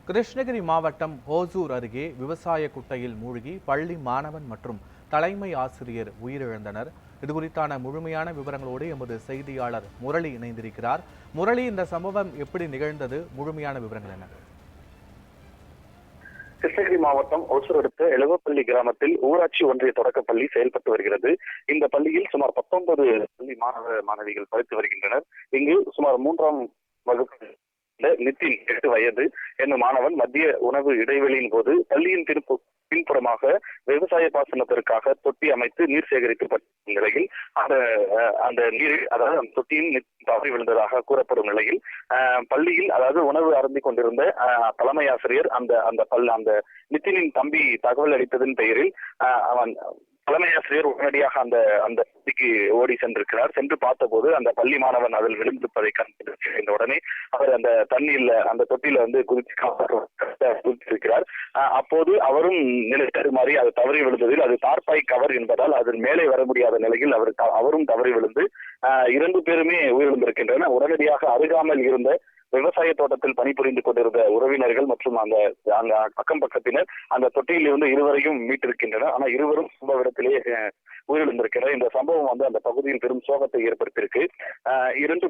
கிருஷ்ணகிரி மாவட்டம் ஓசூர் அருகே விவசாய குட்டையில் மூழ்கி பள்ளி மாணவன் மற்றும் தலைமை ஆசிரியர் உயிரிழந்தனர். இதுகுறித்தான முழுமையான விவரங்களோடு எமது செய்தியாளர் முரளி இணைந்திருக்கிறார். முரளி, இந்த சம்பவம் எப்படி நிகழ்ந்தது? முழுமையான விவரங்கள் என்ன? கிருஷ்ணகிரி மாவட்டம் ஓசூர் அடுத்த எலவப்பள்ளி கிராமத்தில் ஊராட்சி ஒன்றிய தொடக்கப்பள்ளி செயல்பட்டு வருகிறது. இந்த பள்ளியில் சுமார் 19 பள்ளி மாணவிகள் படித்து வருகின்றனர். இங்கு சுமார் 3ஆம் வகுப்பு நிதின் 8 வயது என்னும் மாணவன் மத்திய உணவு இடைவெளியின் போது பள்ளியின் பின்புறமாக விவசாய பாசனத்திற்காக தொட்டி அமைத்து நீர் சேகரிக்கப்பட்ட நிலையில் அந்த நீரில், அதாவது அந்த தொட்டியில் தவறி விழுந்ததாக கூறப்படும் நிலையில் பள்ளியில், அதாவது உணவு அருந்திக் கொண்டிருந்த தலைமை ஆசிரியர் அந்த நிதினின் தம்பி தகவல் அளித்ததன் பெயரில் அவன் தலைமை ஆசிரியர் உடனடியாக அந்த பள்ளிக்கு ஓடி சென்றிருக்கிறார். சென்று பார்த்தபோது அந்த பள்ளி மாணவன் அதில் விழுந்திருப்பதை கண்டிருக்கிறார். உடனே அவர் அந்த தண்ணீர்ல, அந்த தொட்டியில குதித்திருக்கிறார். அப்போது அவரும் நிலை தடுமாறி அது தவறி விழுந்ததில், அது தார்பாய் கவர் என்பதால் அதில் மேலே வர முடியாத நிலையில் அவரும் தவறி விழுந்து 2 பேருமே உயிரிழந்திருக்கின்றனர். உடனடியாக அருகாமல் இருந்த விவசாய தோட்டத்தில் பணிபுரிந்து கொண்டிருந்த உறவினர்கள் மற்றும் அந்த அக்கம் பக்கத்தினர் அந்த தொட்டியில் இருந்து இருவரையும் மீட்டிருக்கின்றனர். ஆனால் இருவரும் சம்பவ இடத்திலே உயிரிழந்திருக்கிறார். இந்த சம்பவம் அந்த பகுதியில் பெரும் சோகத்தை ஏற்படுத்தியிருக்கு.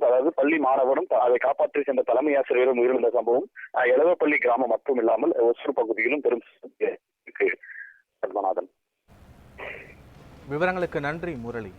அதாவது பள்ளி மாணவனும் அதை காப்பாற்றி சென்ற தலைமை ஆசிரியரும் உயிரிழந்த சம்பவம் எலவப்பள்ளி கிராமம் மட்டும் இல்லாமல் ஒசூர் பகுதியிலும் பெரும் விவரங்களுக்கு நன்றி முரளி.